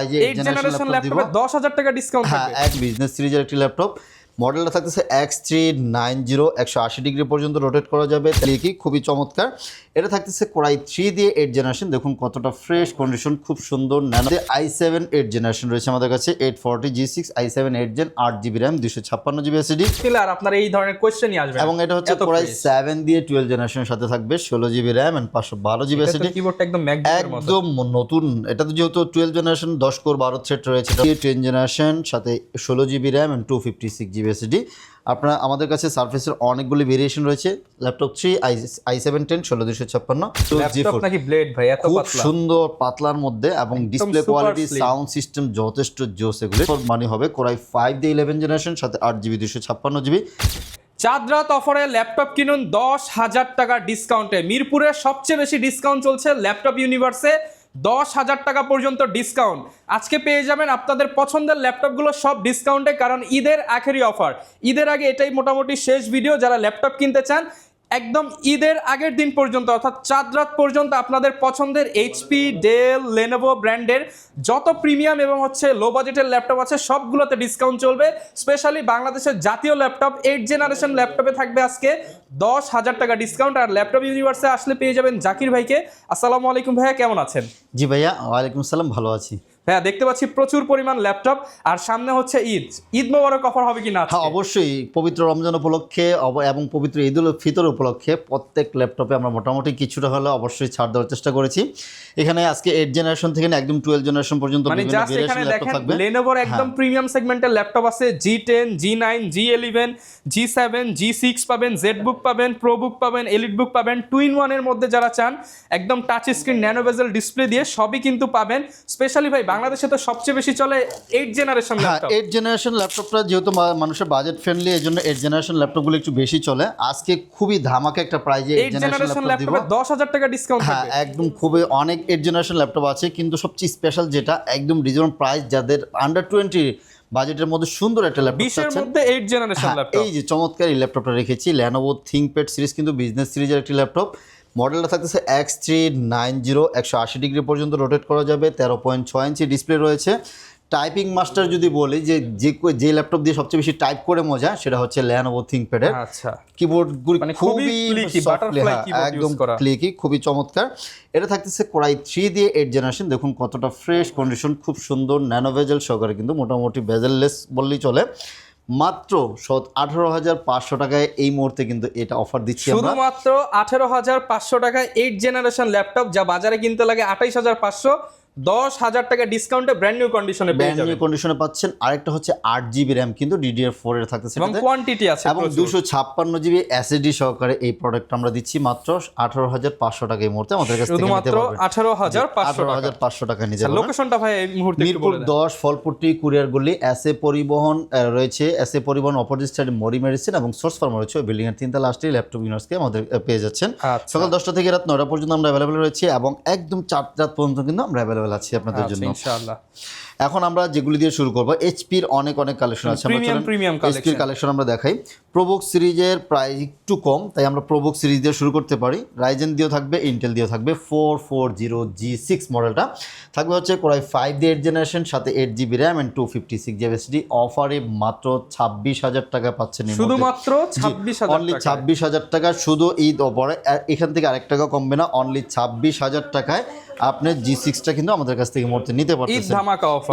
প্রাইজে 8 জেনারেশন ল্যাপটপে 10,000 টাকা ডিসকাউন্ট হ্যাঁ, এক বিজনেস সিরিজের একটি ল্যাপটপ। মডেলটা থাকতেছে X390, 180 ডিগ্রি পর্যন্ত রোটেট করা যাবে, কি খুবই চমৎকার। এটা থাকতেছে কোরাই 3 দিয়ে 8 জেনারেশন, দেখুন কতটা ফ্রেশ কন্ডিশন, খুব সুন্দর। ন্যানো i7 8 জেনারেশন রয়েছে আমাদের কাছে, 840 G6 i7 8 gen, 8GB RAM, 256GB SSD। আর আপনার এই ধরনের কোশ্চেনই আসবে এবং এটা হচ্ছে কোরাই 7 দিয়ে 12 জেনারেশনের সাথে থাকবে, 16GB RAM and 512GB SSD। কিবোর্ডটা একদম ম্যাকবুকের মতো, একদম নতুন। এটা তো যেহেতু 12 জেনারেশন, 10 কোর 12 থ্রেড রয়েছে, 10 জেনারেশন সাথে 16GB RAM and 256GB SSD। আপনারা আমাদের কাছে সারফেসের অনেকগুলি ভেরিয়েশন রয়েছে। ল্যাপটপ 3 i7 10 16256, ল্যাপটপ নাকি ব্লেড ভাই, এত খুব পাতলা, সুন্দর পাতলার মধ্যে, এবং ডিসপ্লে কোয়ালিটি, সাউন্ড সিস্টেম যথেষ্ট জোস। এগুলো মানে হবে কোরাই 5 দিয়ে 11 জেনারেশন সাথে 8GB 256GB। চাঁদ রাত অফারে ল্যাপটপ কিনুন 10,000 টাকা ডিসকাউন্টে। মিরপুরে সবচেয়ে বেশি ডিসকাউন্ট চলছে ল্যাপটপ ইউনিভার্সে, 10,000 টাকা পর্যন্ত ডিসকাউন্ট আজকে পেয়ে যাবেন আপনাদের পছন্দের ল্যাপটপগুলো সব ডিসকাউন্টে, কারণ ঈদের আখেরি অফার। ঈদের আগে এটাই মোটামুটি শেষ ভিডিও। যারা ল্যাপটপ কিনতে চান একদম ঈদের আগের দিন পর্যন্ত অর্থাৎ চাঁদ রাত পর্যন্ত আপনাদের পছন্দের এইচপি, ডেল, লেনোভো ব্র্যান্ডের যত প্রিমিয়াম এবং হচ্ছে লো বাজেটের ল্যাপটপ আছে সবগুলোতে ডিসকাউন্ট চলবে। স্পেশালি বাংলাদেশের জাতীয় ল্যাপটপ 8 জেনারেশন ল্যাপটপে থাকবে আজকে 10,000 টাকা ডিসকাউন্ট। আর ল্যাপটপ ইউনিভার্সে আসলে পেয়ে যাবেন জাকির ভাইকে। আসসালামু আলাইকুম ভাইয়া, কেমন আছেন? জি ভাইয়া, ওয়ালাইকুম আসসালাম, ভালো আছি ভাইয়া। দেখতে পাচ্ছি প্রচুর পরিমাণ ল্যাপটপ, আর সামনে হচ্ছে ঈদ মোবারক অফার হবে কিনা? হ্যাঁ, অবশ্যই। পবিত্র রমজান উপলক্ষে এবং পবিত্র ঈদ উল ফিতর উপলক্ষে প্রত্যেক ল্যাপটপে আমরা মোটামুটি কিছুটা হলে অবশ্যই ছাড় দেওয়ার চেষ্টা করেছি। এখানে আজকে 8 জেনারেশন থেকে একদম 12 জেনারেশন পর্যন্ত মানে বিভিন্ন জাস্ট এখানে ভেরিয়েশন ল্যাপটপ দেখেন থাকবে। লেনোভোর একদম প্রিমিয়াম সেগমেন্টের ল্যাপটপ আছে, G10, G9, G11, G7, G6 পাবেন, জেডবুক পাবেন, প্রোবুক পাবেন, এলিটবুক পাবেন। 2-in-1 এর মধ্যে যারা চান একদম টাচ স্ক্রিন ন্যানো বেজেল ডিসপ্লে দিয়ে সবই কিন্তু পাবেন। স্পেশালি ভাই বাংলাদেশে তো সবচেয়ে বেশি চলে 8 জেনারেশন ল্যাপটপ। 8 জেনারেশন ল্যাপটপটা যেহেতু মানুষের বাজেট ফ্রেন্ডলি, এই জন্য 8 জেনারেশন ল্যাপটপগুলো একটু বেশি চলে। আজকে খুবই ধামাকা একটা প্রাইজে 8 জেনারেশন ল্যাপটপ দিব। 10,000 টাকা ডিসকাউন্ট হ্যাঁ, একদম খুবই অনেক 8 জেনারেশন ল্যাপটপ আছে, কিন্তু সবচেয়ে স্পেশাল যেটা একদম রিজনেবল প্রাইস, যাদের আন্ডার 20 বাজেটের মধ্যে সুন্দর একটা ল্যাপটপ আছে 20 এর মধ্যে 8 জেনারেশন ল্যাপটপ। এই যে চমৎকার এই ল্যাপটপটা রেখেছি, Lenovo ThinkPad সিরিজ, কিন্তু বিজনেস সিরিজের একটি ল্যাপটপ। মডেলটা থাকতেছে X390, 180 ডিগ্রি পর্যন্ত রোটেট করা যাবে, 13.6 ইঞ্চি ডিসপ্লে রয়েছে। টাইপিং মাস্টার যদি বলি যে ল্যাপটপ দিয়ে সবচেয়ে বেশি টাইপ করে মজা, সেটা হচ্ছে Lenovo ThinkPad এর। আচ্ছা, কিবোর্ডগুলি খুবই বাটারফ্লাই কিবোর্ড একদম ইউজ করা, ক্লিকি, খুবই চমৎকার। এটা থাকতেছে কোরাই 3 দিয়ে 8 জেনারেশন, দেখুন কতটা ফ্রেশ কন্ডিশন, খুব সুন্দর ন্যানো বেজেল সহকারে, কিন্তু মোটামুটি বেজেললেস বললেই চলে। মাত্র 18,500 টাকায় এই মুহূর্তে কিন্তু এটা অফার দিচ্ছি আমরা, শুধুমাত্র 18,500 টাকায় 8 জেনারেশন ল্যাপটপ, যা বাজারে কিনতে লাগে 28,500। 10,000 টাকা ডিসকাউন্টে ব্র্যান্ড নিউ কন্ডিশনে পেয়ে যাবেন। কন্ডিশনে পাচ্ছেন। আরেকটা হচ্ছে 8GB RAM, কিন্তু DDR4 এর থাকতেছে এবং কোয়ান্টিটি আছে, এবং 256GB SSD সহকারে এই প্রোডাক্ট আমরা দিচ্ছি মাত্র 18,500 টাকা এই মুহূর্তে আমাদের কাছে থেকে নিতে পারবেন। 18,500 টাকা নিতে পারবেন। লোকেশনটা ভাই এই মুহূর্তে একটু মিরপুর বলে দেন। 10 ফলপট্টি কুরিয়ার গলি, এসএ পরিবহন রয়েছে, এসএ পরিবহন অপোজিট সাইডে মরি মেডিসিন এবং সোর্স ফার্ম রয়েছে, ওই বিল্ডিং এর 3 তলা আসলেই ল্যাপটপ ইউনিভার্সকে আমাদের পেয়ে যাচ্ছেন। সকাল 10টা থেকে রাত 9টা পর্যন্ত আমরা অ্যাভেলেবল রয়েছি, এবং একদম 4 রাত পর্যন্ত কিন্তু আমরা অ্যাভেলেবল আছি আপনাদের জন্য ইনশাআল্লাহ। এখন আমরা যেগুলি দিয়ে শুরু করব, এইচপির অনেক কালেকশন আছে, প্রিমিয়াম এইচপির কালেকশন আমরা দেখাই। প্রোবুক সিরিজের প্রাইস একটু কম, তাই আমরা প্রোবুক সিরিজ দিয়ে শুরু করতে পারি। রাইজেন দিয়েও থাকবে, ইন্টেল দিয়েও থাকবে। 440G6 মডেলটা থাকবে হচ্ছে কোরাই 5 দিয়ে 8 জেনারেশন সাথে 8GB RAM and 256GB SSD। অফারে মাত্র 26,000 টাকা পাচ্ছেন, শুধুমাত্র 26,000 অনলি 26,000 টাকা, শুধু ঈদ অফারে। এখান থেকে আরেক টাকা কমবে না, অনলি 26,000 টাকায় আপনি G6টা কিন্তু আমাদের কাছ থেকে মুহূর্তে নিতে পারতেছেন,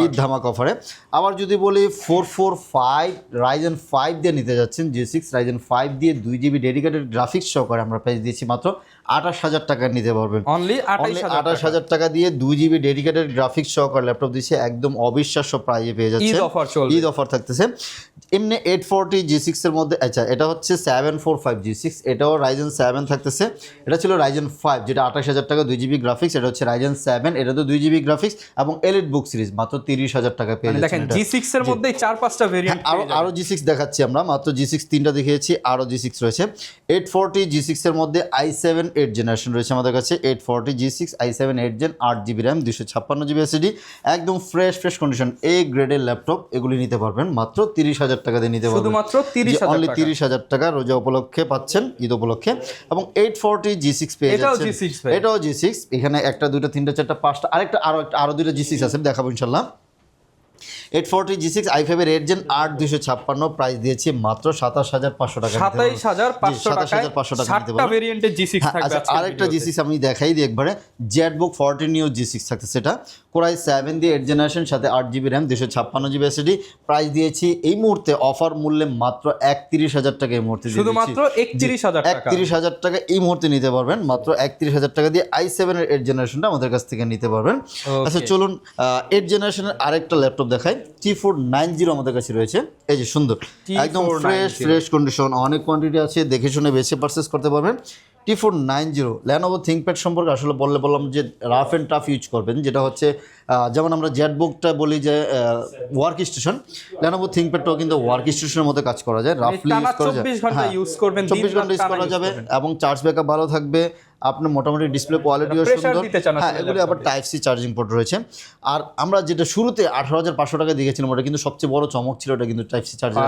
ঈদ ধামাকা অফারে। আবার যদি বলি 445 রাইজেন 5 দিয়ে নিতে যাচ্ছেন G6 রাইজেন 5 দিয়ে 2GB ডেডিকেটেড গ্রাফিক্স সহকারে আমরা প্রাইস দিচ্ছি মাত্র 28,000 টাকা নিতে পারবেন। অনলি 28,000 টাকা দিয়ে 2GB ডেডিকেটেড গ্রাফিক্স সহকারে ল্যাপটপ দিচ্ছে, একদম অবিশ্বাস্য প্রাইসে পেয়ে যাচ্ছে। ঈদ অফার থাকতেছে। এমনি 840 G6 এর মধ্যে, আচ্ছা এটা হচ্ছে 745 G6, এটাও রাইজেন 7 থাকতেছে। এটা ছিল রাইজেন 5 যেটা 28,000 টাকা 2GB গ্রাফিক্স, এটা হচ্ছে রাইজেন 7, এটা তো 2GB গ্রাফিক্স এবং এলিট বুক সিরিজ মাত্র 30,000 টাকা পেয়ে যাচ্ছেন। দেখেন G6 এর মধ্যে 4-5টা ভেরিয়েন্ট, আরো G6 দেখাচ্ছি আমরা, মাত্র G6 3টা দেখিয়েছি, আরো G6 রয়েছে। 840 G6 এর মধ্যে i7 8 জেনারেশন রয়েছে আমাদের কাছে 840 G6 i7 8 gen 8GB RAM 256GB SSD একদম ফ্রেশ কন্ডিশন এ গ্রেডের ল্যাপটপ এগুলি নিতে পারবেন মাত্র 30,000 টাকা দিয়ে নিতে পারবেন শুধুমাত্র 30,000 অনলি টাকা 30,000 টাকা রোজা উপলক্ষে পাচ্ছেন ঈদ উপলক্ষে এবং 840 G6 পেয়ে এটাও যাচ্ছেন G6 ভাই। এটাও G6 এখানে একটা দুইটা তিনটা চারটা পাঁচটা আরো দুইটা G6 আছে দেখাবো ইনশাআল্লাহ 840 G6 i5 এর 8 জেন 8256 প্রাইস দিয়েছি মাত্র 27,500 টাকা 27,500 টাকায় 27,500 টাকা নিতে 7টা পারবেন ভেরিয়েন্টের G6 থাকবে আচ্ছা আজকের আরেকটা ভিডিওতে। G6 আমি দেখাই দিই একবারে জেটবুক 14 নিউ G6 থাকতে সেটা কোরাই 7 দিয়ে 8 জেনারেশন সাথে 8GB RAM 256GB SSD price দিয়েছি এই মুহূর্তে অফার মূল্যে মাত্র 31,000 টাকা এই মুহূর্তে দিয়ে শুধুমাত্র দিচ্ছি। 31,000 টাকা 31,000 টাকা এই মুহূর্তে নিতে পারবেন মাত্র 31,000 টাকা দিয়ে i7 এর 8 জেনারেশনটা আমাদের কাছ থেকে নিতে পারবেন আচ্ছা চলুন 8 জেনারেশনের আরেকটা ল্যাপটপ দেখাই T490 আমাদের কাছে রয়েছে এই যে সুন্দর একদম ফ্রেশ কন্ডিশন অনেক কোয়ান্টিটি আছে দেখে শুনে বেশি পারচেজ করতে পারবেন T490 Lenovo ThinkPad সম্পর্কে আসলে বললাম যে রাফ অ্যান্ড টাফ ইউজ করবেন যেটা হচ্ছে যেমন আমরা জেটবুকটা বলি যে ওয়ার্ক স্টেশন Lenovo ThinkPadটাও কিন্তু ওয়ার্ক স্টেশনের মতো কাজ করা যায় রাফলি ইউজ করা যায় 24 ঘন্টা ইউজ করবেন 24 ঘন্টা ইউজ করা যাবে এবং চার্জ ব্যাকআপ ভালো থাকবে আপনার মোটামুটি ডিসপ্লে কোয়ালিটিও সুন্দর হ্যাঁ এগুলি আবার টাইপ সি চার্জিং পোর্ট রয়েছে আর আমরা যেটা শুরুতে 18,500 টাকা দিয়েছিলাম ওটা কিন্তু সবচেয়ে বড় চমক ছিল ওটা কিন্তু টাইপ সি চার্জার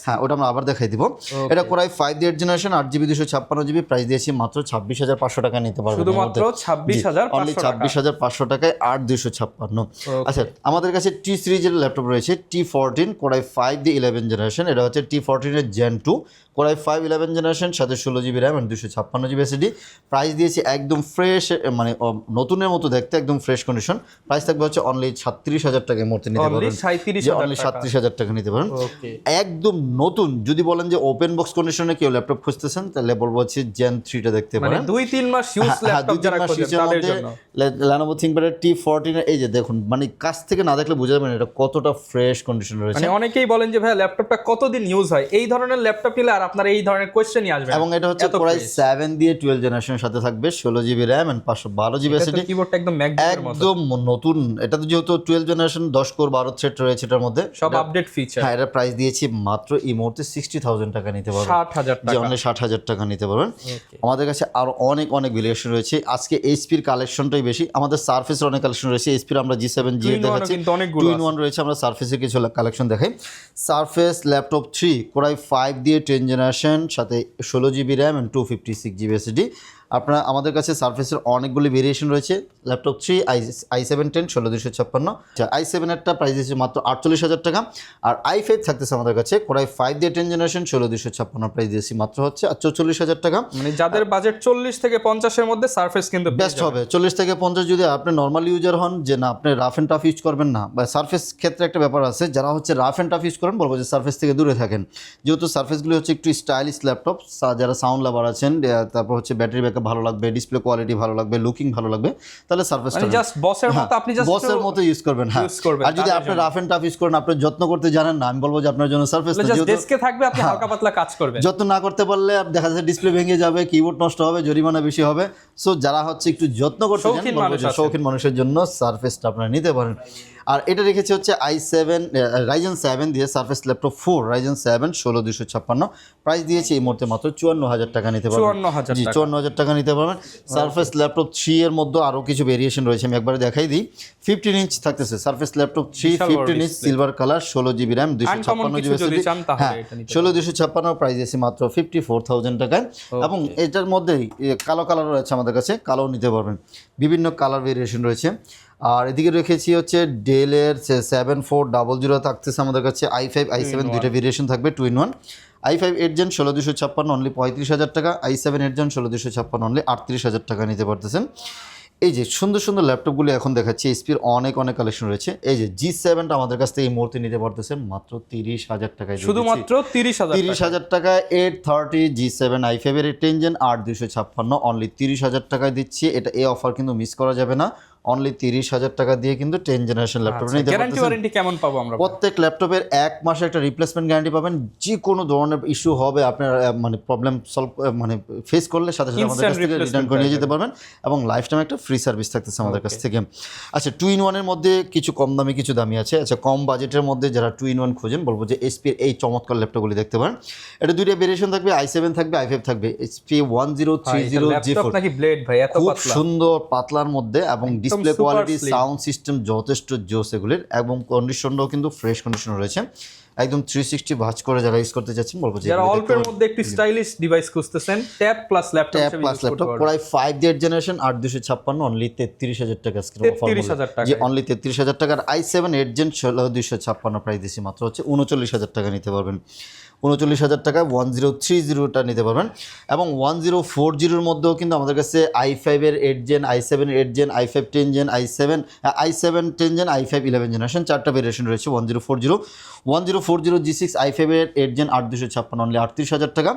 হ্যাঁ ওটা আমরা আবার দেখাই দিব এটা কোরাই 5 দিয়ে 8 জেনারেশন 8GB 256GB প্রাইস দিয়েছি মাত্র 26,500 টাকা নিতে পারবেন শুধুমাত্র 26,500 টাকায় 8,256 আচ্ছা আমাদের কাছে T সিরিজের ল্যাপটপ রয়েছে T14 কোরাই 5 দিয়ে 11 জেনারেশন এটা হচ্ছে T14 এর Gen 2 কোরাই 5 11 জেনারেশন সাথে 16GB র্যাম এবং 256GB SSD প্রাইস দিয়েছি একদম ফ্রেশ মানে নতুনের মতো দেখতে একদম ফ্রেশ কন্ডিশন প্রাইস থাকবে হচ্ছে অনলি 37,000 টাকা মূর্তি নিতে পারবেন অনলি 37,000 টাকা নিতে পারবেন একদম নতুন যদি বলেন যে ওপেন বক্স কন্ডিশনে কেউ ল্যাপটপ খুঁজতেছেন তাহলে বলবো হচ্ছে Gen 3 টা দেখতে পারেন মানে 2-3 মাস ইউজ ল্যাপটপ যারা খোঁজেন তাদের জন্য Lenovo ThinkPad T14 এই যে দেখুন মানে কাছ থেকে না দেখলে বুঝা যাবে না এটা কতটা ফ্রেশ কন্ডিশন রয়েছে মানে অনেকেই বলেন যে ভাই ল্যাপটপটা কতদিন ইউজ হয় এই ধরনের ল্যাপটপ নিলে আর আপনার এই ধরনের কোশ্চেনই আসবে এবং এটা হচ্ছে কোরাই 7 দিয়ে 12 জেনারেশনের সাথে থাকবে 16GB RAM and 512GB SSD কিবোর্ডটা একদম ম্যাকবুকের মতো একদম নতুন এটা তো যেহেতু 12 জেনারেশন 10 কোর 12 থ্রেড রয়েছে এটার মধ্যে সব আপডেট ফিচার হ্যাঁ এটা প্রাইস দিয়েছি মাত্র এই মুহূর্তে 60,000 টাকা নিতে পারবেন 60,000 টাকা অনলি 60,000 টাকা নিতে পারবেন আমাদের কাছে আরো অনেক ভেরিয়েশন রয়েছে আজকে এইচপির কালেকশনটাই বেশি আমাদের সারফেসের অনেক কালেকশন রয়েছে এইচপির আমরা G7 G দেখাচ্ছি 2-in-1 রয়েছে আমরা সারফেসের কিছু কালেকশন দেখাই সারফেস ল্যাপটপ 3 কোরাই 5 দিয়ে 10 জেনারেশন সাথে 16GB RAM and 256GB SSD আপনারা আমাদের কাছে সারফেসের অনেকগুলি ভেরিয়েশন রয়েছে ল্যাপটপ 3 i7 10 16256 i7 এরটা প্রাইস দিয়েছে মাত্র 48,000 টাকা আর i5 থাকতেছে আমাদের কাছে কোরাই 5 দিয়ে 10 জেনারেশন 16256 প্রাইস দিয়েছি মাত্র হচ্ছে 44,000 টাকা মানে যাদের বাজেট 40 থেকে 50 এর মধ্যে সারফেস কিন্তু বেস্ট হবে 40 থেকে 50 যদি আপনি নরমাল ইউজার হন যে না আপনি রাফ এন্ড টাফ ইউজ করবেন না বা সারফেস ক্ষেত্রে একটা ব্যাপার আছে যারা হচ্ছে রাফ এন্ড টাফ ইউজ করেন বলবো যে সারফেস থেকে দূরে থাকেন যেহেতু সারফেসগুলো হচ্ছে একটু স্টাইলিশ ল্যাপটপ যারা সাউন্ড লাভার আছেন তারপর হচ্ছে ব্যাটারি ব্যাকআপ ভালো লাগবে ডিসপ্লে কোয়ালিটি ভালো লাগবে লুকিং ভালো লাগবে তাহলে সারফেসটা মানে জাস্ট বসের মতো আপনি জাস্ট বসের মতো ইউজ করবেন হ্যাঁ আর যদি আপনি রাফ এন্ড টাফ ইউজ করেন আপনি যত্ন করতে জানেন না আমি বলবো যে আপনার জন্য সারফেস যেহেতু ডেস্কে থাকবে আপনি হালকা পাতলা কাজ করবেন যত্ন না করতে পারলে দেখা যাচ্ছে ডিসপ্লে ভেঙে যাবে কিবোর্ড নষ্ট হবে জরিমানা বেশি হবে সো যারা হচ্ছে একটু যত্ন করতে জানেন শৌখিন মানুষের জন্য সারফেসটা আপনারা নিতে পারেন আর এটা রেখেছে হচ্ছে i7 Ryzen 7 দিয়ে সারফেস ল্যাপটপ 4 Ryzen 7 16256 প্রাইস দিয়েছে এই মুহূর্তে মাত্র 54,000 টাকা নিতে পারবেন 54,000 টাকা নিতে পারবেন সারফেস ল্যাপটপ 3 এর মধ্যে আরো কিছু ভেরিয়েশন রয়েছে আমি একবারে দেখাই দিই 15 ইঞ্চ থাকতেছে surface laptop 3 15 inch silver colour 16GB RAM 256GB SSD হ্যাঁ 16256 প্রাইস দিয়েছে মাত্র 54,000 টাকায় এবং এটার মধ্যে কালো কালার রয়েছে আমাদের কাছে কালো নিতে পারবেন বিভিন্ন কালার ভেরিয়েশন রয়েছে আর এদিকে রেখেছি হচ্ছে ডেলের 7400 থাকতেছে আমাদের কাছে i5 i7 দুইটা ভেরিয়েশন থাকবে 2-in-1 i5 8 জেন 16256 অনলি 35,000 টাকা i7 8 জেন 16256 অনলি 38,000 টাকা নিতে পারতেছেন এই যে সুন্দর সুন্দর ল্যাপটপগুলো এখন দেখাচ্ছি এইচপির অনেক কালেকশন রয়েছে এই যে G7টা আমাদের কাছ থেকে এই মুহূর্তে নিতে পারতেছেন মাত্র 30,000 টাকায় শুধুমাত্র 30,000 টাকায় 830 G7 i5 এর 10 জেন 8256 অনলি 30,000 টাকায় দিচ্ছি এটা এই অফার কিন্তু মিস করা যাবে না অনলি 30,000 টাকা দিয়ে কিন্তু 10 জেনারেশন ল্যাপটপ নিতে গ্যারান্টি পারতেছেন। ওয়ারেন্টি কেমন পাবো আমরা? প্রত্যেক ল্যাপটপের 1 মাসের একটা রিপ্লেসমেন্ট গ্যারান্টি পাবেন। যে কোনো ধরনের ইস্যু হবে আপনার মানে প্রবলেম সলভ মানে ফেস করলে সাথে সাথে আমাদের কাছ থেকে রিটার্ন করে নিয়ে যেতে পারবেন এবং লাইফ টাইম একটা ফ্রি সার্ভিস থাকতেছে আমাদের কাছ থেকে। আচ্ছা, 2-in-1 এর মধ্যে কিছু কম দামি কিছু দামি আছে। আচ্ছা, কম বাজেটের মধ্যে যারা 2-in-1 খোঁজেন বলবো যে এসপি এই চমৎকার ল্যাপটপগুলি দেখতে পারেন। এটা দুইটা ভেরিয়েশন থাকবে, i7 থাকবে, i5 থাকবে। এসপি 1030 G4 নাকি ব্লেড ভাই এত খুব পাতলা, সুন্দর পাতলার মধ্যে এবং display super quality, slim। Sound system যথেষ্ট জোস এগুলির এবং কন্ডিশনটাও কিন্তু ফ্রেশ কন্ডিশন রয়েছে। একদম 360 ভাঁজ করে যারা ইউজ করতে চাচ্ছেন বলবো যে যারা অল্পের মধ্যে একটু স্টাইলিশ ডিভাইস খুঁজতেছেন, ট্যাব প্লাস ল্যাপটপ ট্যাব হিসেবে প্লাস ইউজ করতে ল্যাপটপ পারবেন। প্রায় 8th জেনারেশন 8256 অনলি 33,000 টাকা আজকে অফার 33,000 টাকা। যে অনলি 33,000 টাকার i7 8th জেন 16256 প্রাইস দিছি মাত্র হচ্ছে 39,000 টাকা নিতে পারবেন। 39,000 টাকা 1030টা নিতে পারবেন এবং 1040 মধ্যেও কিন্তু আমাদের কাছে i5 এর 8th gen, i7 8th gen, i5 10 gen, i7 10 gen, i5 11 generation 4টা ভেরিয়েশন রয়েছে। 1040 G6 i5 এর 8th জেন 8256 অনলি 38,000 টাকা,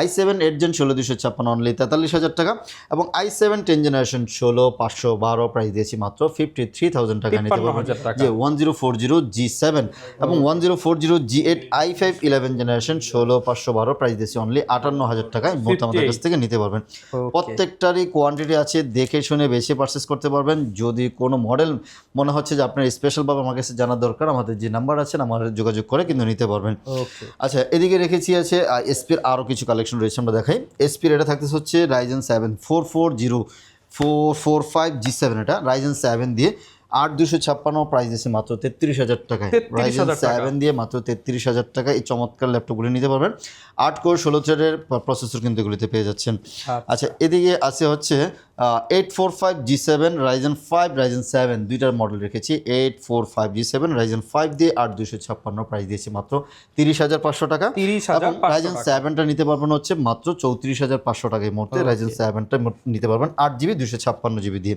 i7 8th জেন 16256 অনলি 43,000 টাকা এবং i7 10 জেনারেশন 16512 প্রাইস দিয়েছি মাত্র 53,000 টাকা নিতে পারবেন। 53,000 টাকা। যে 1040 G7 এবং 1040 G8 i5 11 জেনারেশন 16512 প্রাইস দিয়েছি অনলি 58,000 টাকায় মোট আমাদের কাছ থেকে নিতে পারবেন। প্রত্যেকটারই কোয়ান্টিটি আছে, দেখে শুনে বেশি পারচেস করতে পারবেন। যদি কোনো মডেল মনে হচ্ছে যে আপনার স্পেশালভাবে আমার কাছে জানার দরকার, আমাদের যে নাম্বার আছে আমাদের যোগাযোগ করে কিন্তু নিতে পারবেন। আচ্ছা, এদিকে রেখেছি আছে এসপির আরও কিছু কালেকশন রয়েছে, আমরা দেখাই। এসপির এটা থাকতেছে হচ্ছে Ryzen 7 440 G7, এটা Ryzen 7 দিয়ে 8256 প্রাইস দিয়েছে মাত্র 33,000 টাকায়। Ryzen 7 দিয়ে মাত্র 33,000 টাকায় এই চমৎকার ল্যাপটপগুলি নিতে পারবেন। 8 কোর 16 থ্রেডের প্রসেসর কিন্তু এগুলিতে পেয়ে যাচ্ছেন। আচ্ছা, এদিকে আছে হচ্ছে 845 G7 Ryzen 5 Ryzen 7 দুইটার মডেল রেখেছি। 845 G7 Ryzen 5 দিয়ে 8256 প্রাইস দিয়েছি মাত্র 30,500 টাকা। এবং Ryzen 7টা নিতে পারবেন হচ্ছে মাত্র 34,500 টাকায় মুহূর্তে। Ryzen 7টা নিতে পারবেন 8GB 256GB দিয়ে।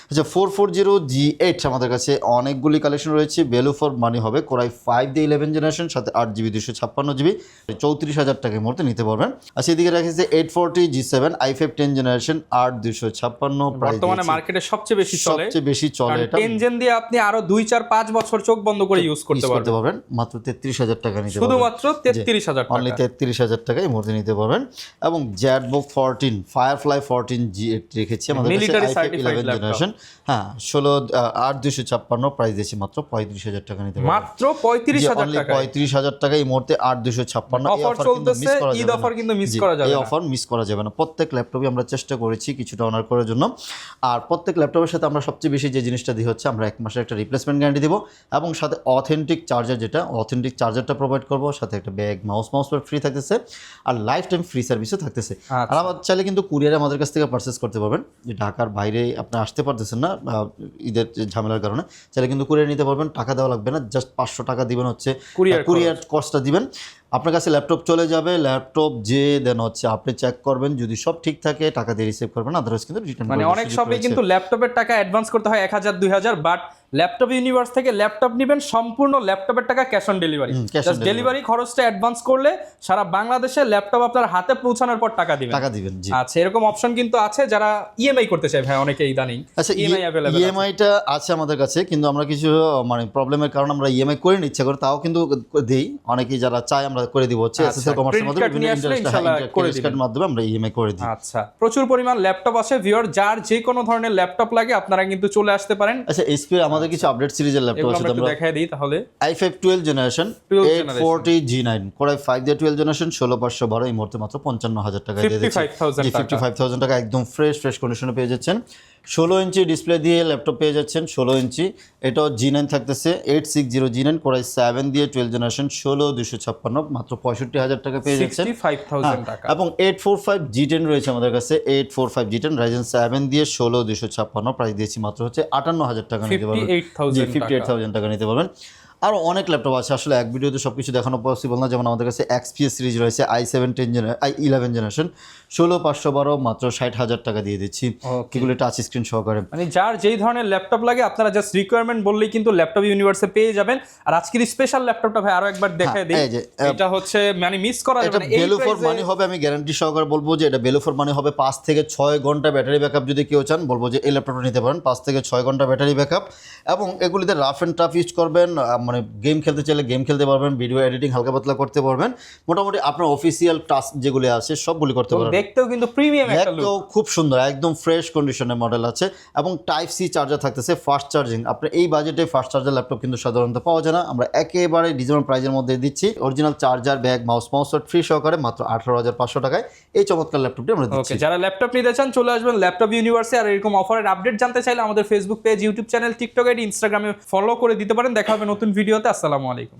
আচ্ছা, 440 G8 আমাদের কাছে অনেকগুলি কালেকশন রয়েছে, ভ্যালু ফর মানি হবে। Core i5 দিয়ে 11 জেনারেশন সাথে 8GB 256GB 34,000 টাকায় মুহূর্তে নিতে পারবেন। আচ্ছা, এদিকে রেখেছে 840 G7 i5 10 জেনারেশন 8256 বর্তমানে মার্কেটে সবচেয়ে বেশি চলে এটা। 10 জেন দিয়ে আপনি আরো 2-4-5 বছর চোখ বন্ধ করে ইউজ করতে পারবেন। মাত্র 33,000 টাকা নিতে পারবেন, শুধুমাত্র 33,000 টাকা, অনলি 33,000 টাকায় মুহূর্তে নিতে পারবেন। এবং জ্যাটবুক 14 Firefly 14 G8 রেখেছি আমাদের কাছে i5 11 জেনারেশন। হ্যাঁ, 8256 প্রাইস দিয়েছি মাত্র 35,000 টাকা নিতে পারবেন। মাত্র 35,000 টাকা, 35,000 টাকা এই মুহূর্তে 8256। অফার চলতেছে, ঈদ অফার কিন্তু মিস করা যাবে না। এই অফার মিস করা যাবে না। প্রত্যেক ল্যাপটপে আমরা চেষ্টা করেছি কিছুটা অনার করার জন্য। আর প্রত্যেক ল্যাপটপের সাথে আমরা সবচেয়ে বেশি যে জিনিসটা দিই হচ্ছে আমরা 1 মাসের একটা রিপ্লেসমেন্ট গ্যারান্টি দেবো এবং সাথে অথেন্টিক চার্জার, যেটা অথেন্টিক চার্জারটা প্রোভাইড করবো, সাথে একটা ব্যাগ, মাউস ফ্রি থাকতেছে আর লাইফ টাইম ফ্রি সার্ভিসও থাকতেছে। আর আমার চাইলে কিন্তু কুরিয়ারে আমাদের কাছ থেকে পারচেস করতে পারবেন। যে ঢাকার বাইরে আপনি আসতে পারতেছেন না ঈদের ঝামেলার কারণে, চাইলে কিন্তু কুরিয়ার নিতে পারবেন। টাকা দেওয়া লাগবে না, জাস্ট 500 টাকা দিবেন হচ্ছে কুরিয়ার কস্টটা দিবেন। আপনার কাছে ল্যাপটপ চলে যাবে, ল্যাপটপ যে দেন হচ্ছে আপনি চেক করবেন, যদি সব ঠিক থাকে টাকা দিয়ে রিসিভ করবেন, আদারওয়াইজ কিন্তু রিটার্ন। মানে অনেক শপে কিন্তু ল্যাপটপের টাকা অ্যাডভান্স করতে হয় 1,000 2,000, বাট ল্যাপটপ ইউনিভার্স থেকে ল্যাপটপ নেবেন সম্পূর্ণ ল্যাপটপের টাকা cash on delivery. Just delivery খরচটা অ্যাডভান্স করলে সারা বাংলাদেশে ল্যাপটপ আপনার হাতে পৌঁছানোর পর টাকা দিবেন। জি আচ্ছা, এরকম অপশন কিন্তু আছে যারা ইএমআই করতে চায় ভাই, অনেকে ইদানিং। আচ্ছা, ইএমআইটা আছে আমাদের কাছে, কিন্তু আমরা কিছু মানে প্রবলেমের কারণে আমরা ইএমআই করে নিচ্ছে করে, তাও কিন্তু দেই। অনেকেই যারা চায় আমরা করে দিব হচ্ছে এসএসএল কমার্সের মাধ্যমে, ইন্টারেস্টের মাধ্যমে আমরা ইএমআই করে দিই। আচ্ছা, প্রচুর পরিমাণ ল্যাপটপ আছে ভিউয়ার, যার যে কোনো ধরনের ল্যাপটপ লাগে আপনারা কিন্তু চলে আসতে পারেন। আচ্ছা, এসপি আমাদের কিছু আপডেট সিরিজের ল্যাপটপ আছে, আমরা দেখাই দিই তাহলে। i5 12 generation 840 G9 Core i5 দিয়ে 12 জেনারেশন 16512 এই মুহূর্তে মাত্র 55,000 টাকা দিয়ে দিচ্ছি। 55,000 টাকা একদম ফ্রেশ কন্ডিশনে পেয়ে যাচ্ছেন। 16 ইঞ্চি ডিসপ্লে দিয়ে ল্যাপটপ পেয়ে যাচ্ছেন। 16 ইঞ্চি, এটাও G9 থাকতেছে 860 G9 Core i7 দিয়ে 12 জেনারেশন 16256 মাত্র 65,000 টাকা পেয়ে যাচ্ছেন। 65,000 টাকা। এবং 845 G10 রয়েছে আমাদের কাছে। 845 G10 Ryzen 7 দিয়ে 16256 প্রাইস দিয়েছি মাত্র হচ্ছে 58,000 টাকা নিতে পারবেন। 58,000 টাকা নিতে পারবেন। আরও অনেক ল্যাপটপ আছে, আসলে এক ভিডিওতে সব কিছু দেখানো পসিবল না। যেমন আমাদের কাছে XPS সিরিজ রয়েছে, i11 জেনারেশন 16512 মাত্র 60,000 টাকা দিয়ে দিচ্ছি, এগুলো টাচ স্ক্রিন সহকারে। মানে যার যেই ধরনের ল্যাপটপ লাগে আপনারা জাস্ট রিকোয়ারমেন্ট বললেই কিন্তু ল্যাপটপ ইউনিভার্সে পেয়ে যাবেন। আর আজকের স্পেশাল ল্যাপটপটা ভাই আরো একবার দেখায় দিই, এটা হচ্ছে মানে মিস করা যাবে না। ভ্যালু ফর মানি হবে, আমি গ্যারান্টি সহকারে বলবো যে এটা ভ্যালু ফর মানি হবে। 5 থেকে 6 ঘন্টা ব্যাটারি ব্যাকআপ যদি কেউ চান, বলবো যে এই ল্যাপটপটা নিতে পারেন। 5 থেকে 6 ঘন্টা ব্যাটারি ব্যাকআপ, এবং এগুলিতে রাফ অ্যান্ড টাফ ইউজ করবেন, মানে গেম খেলতে চাইলে গেম খেলতে পারবেন, ভিডিও এডিটিং হালকা পাতলা করতে পারবেন, মোটামুটি আপনার অফিসিয়াল টাস্ক যেগুলি আছে সবগুলি করতে পারবেন। দেখতেও কিন্তু প্রিমিয়াম একটা লুক, দেখতেও খুব সুন্দর, একদম ফ্রেশ কন্ডিশনের মডেল আছে, এবং টাইপ সি চার্জার থাকতেছে, ফাস্ট চার্জিং। আপনার এই বাজেটে ফাস্ট চার্জার ল্যাপটপ কিন্তু সাধারণত পাওয়া যায় না, আমরা একেবারে রিজনেবল প্রাইসের মধ্যে দিচ্ছি। Original charger, bag, mouse free সহকারে মাত্র 18,500 টাকায় এই চমৎকার ল্যাপটপটি আমরা দিচ্ছি। যারা ল্যাপটপ নিতে চান চলে আসবেন ল্যাপটপ ইউনিভার্সে। আর এরকম অফারের আপডেট জানতে চাইলে আমাদের Facebook page, YouTube channel, TikTok ID, ইনস্টাগ্রামে ফলো করে দিতে পারেন। দেখা হবে নতুন ভিডিওতে। আসসালামু আলাইকুম।